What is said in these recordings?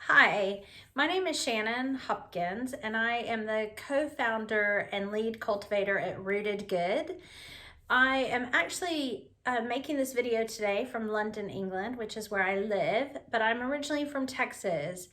Hi, my name is Shannon Hopkins, and I am the co-founder and lead cultivator at Rooted Good. I am actually making this video today from London, England, which is where I live, but I'm originally from Texas.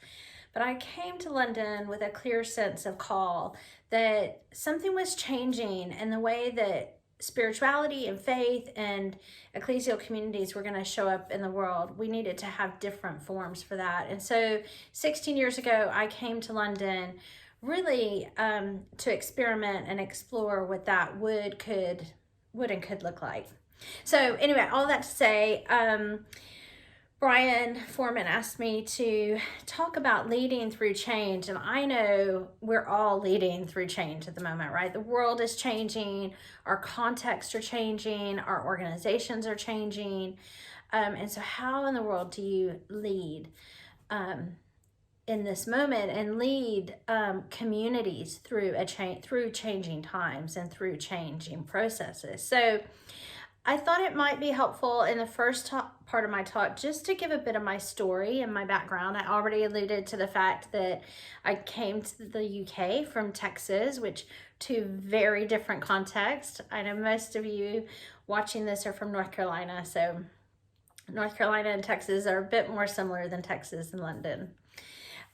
But I came to London with a clear sense of call that something was changing in the way that spirituality and faith and ecclesial communities were going to show up in the world. We needed to have different forms for that. And so 16 years ago, I came to London really to experiment and explore what that would and could look like. So anyway, all that to say, Brian Foreman asked me to talk about leading through change, and I know we're all leading through change at the moment, right? The world is changing, our contexts are changing, our organizations are changing, and so how in the world do you lead in this moment and lead communities through through changing times and through changing processes? So I thought it might be helpful in the first part of my talk just to give a bit of my story and my background. I already alluded to the fact that I came to the UK from Texas, which two very different contexts. I know most of you watching this are from North Carolina, so North Carolina and Texas are a bit more similar than Texas and London.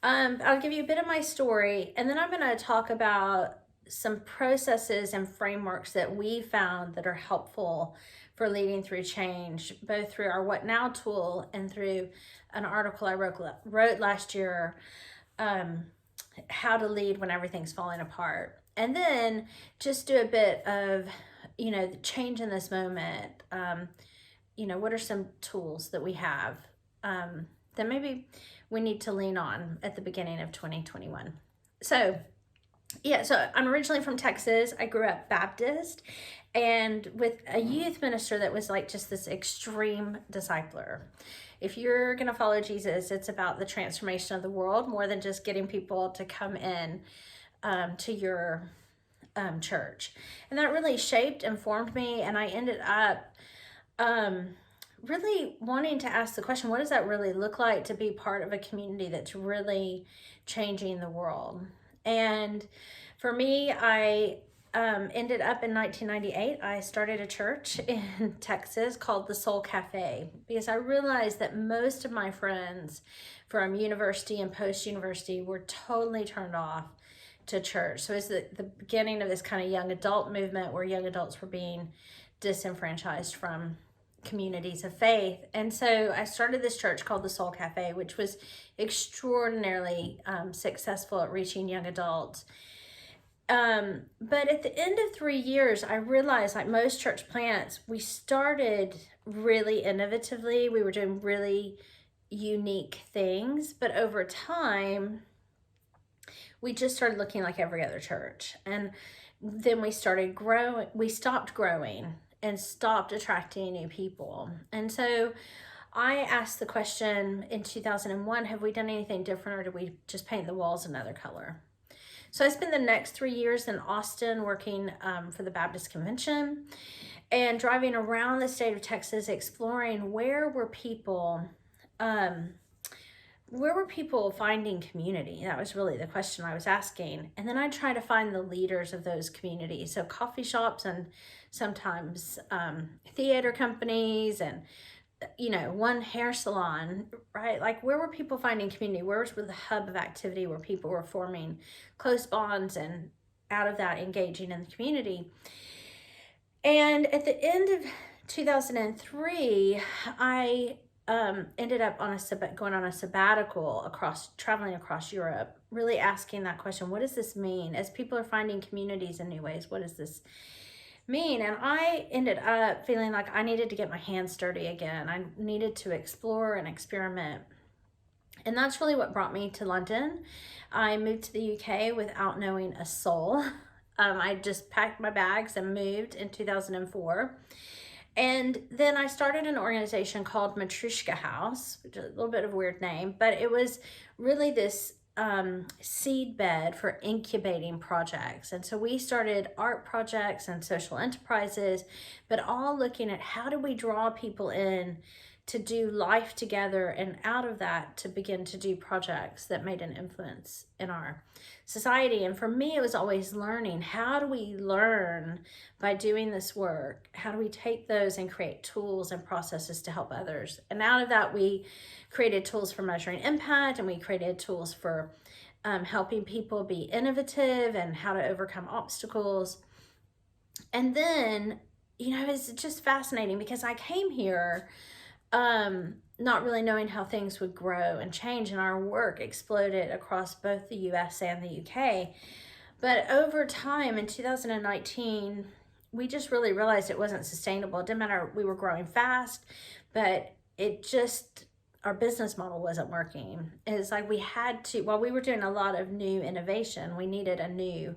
I'll give you a bit of my story, and then I'm going to talk about some processes and frameworks that we found that are helpful for leading through change, both through our What Now tool and through an article I wrote last year, How to Lead When Everything's Falling Apart. And then just do a bit of, the change in this moment. What are some tools that we have that maybe we need to lean on at the beginning of 2021. So I'm originally from Texas. I grew up Baptist and with a youth minister that was like just this extreme discipler. If you're going to follow Jesus, it's about the transformation of the world more than just getting people to come in to your church. And that really shaped and formed me. And I ended up really wanting to ask the question, what does that really look like to be part of a community that's really changing the world? And for me, I ended up in 1998. I started a church in Texas called the Soul Cafe because I realized that most of my friends from university and post-university were totally turned off to church. So it's the beginning of this kind of young adult movement where young adults were being disenfranchised from communities of faith. And so I started this church called the Soul Cafe, which was extraordinarily successful at reaching young adults. But at the end of 3 years, I realized, like most church plants, we started really innovatively. We were doing really unique things, but over time, we just started looking like every other church. And then we started growing, we stopped growing and stopped attracting new people. And so I asked the question in 2001, have we done anything different or did we just paint the walls another color? So I spent the next 3 years in Austin working for the Baptist Convention and driving around the state of Texas, exploring where were people finding community? That was really the question I was asking. And then I try to find the leaders of those communities. So coffee shops and sometimes theater companies and, one hair salon, right? Like where were people finding community? Where was the hub of activity where people were forming close bonds and out of that engaging in the community? And at the end of 2003, I ended up going on a sabbatical traveling across Europe, really asking that question, what does this mean? As people are finding communities in new ways, what does this mean? And I ended up feeling like I needed to get my hands dirty again. I needed to explore and experiment. And that's really what brought me to London. I moved to the UK without knowing a soul. I just packed my bags and moved in 2004. And then I started an organization called Matryoshka House, which is a little bit of a weird name, but it was really this seed bed for incubating projects. And so we started art projects and social enterprises, but all looking at how do we draw people in to do life together, and out of that to begin to do projects that made an influence in our society. And for me, it was always learning. How do we learn by doing this work? How do we take those and create tools and processes to help others? And out of that, we created tools for measuring impact, and we created tools for helping people be innovative and how to overcome obstacles. And then, it's just fascinating because I came here not really knowing how things would grow and change, and our work exploded across both the US and the UK. But over time in 2019, we just really realized it wasn't sustainable. It didn't matter, we were growing fast, but our business model wasn't working. It's like we had to, while we were doing a lot of new innovation, we needed a new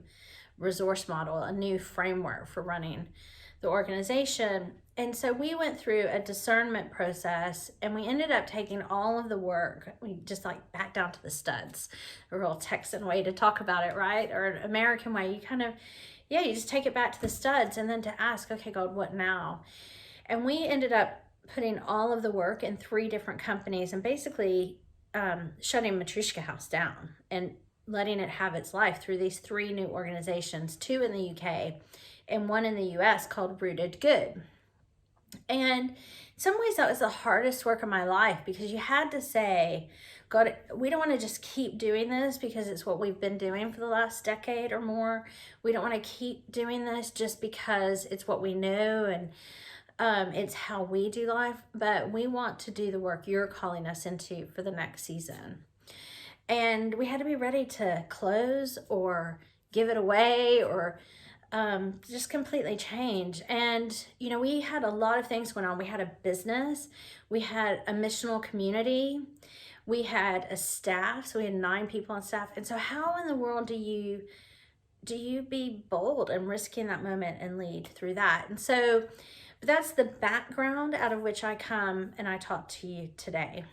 resource model, a new framework for running the organization. And so we went through a discernment process, and we ended up taking all of the work, we just like back down to the studs, a real Texan way to talk about it, right? Or an American way. You just take it back to the studs, and then to ask, okay, God, what now? And we ended up putting all of the work in 3 different companies, and basically shutting Matryoshka House down and letting it have its life through these 3 new organizations, 2 in the UK and 1 in the US, called Rooted Good. And in some ways that was the hardest work of my life, because you had to say, God, we don't want to just keep doing this because it's what we've been doing for the last decade or more. We don't want to keep doing this just because it's what we know and it's how we do life, but we want to do the work you're calling us into for the next season. And we had to be ready to close or give it away or just completely change. And, we had a lot of things going on. We had a business, we had a missional community, we had a staff. So we had 9 people on staff. And so how in the world do you be bold and risk in that moment and lead through that? And so, but that's the background out of which I come and I talk to you today.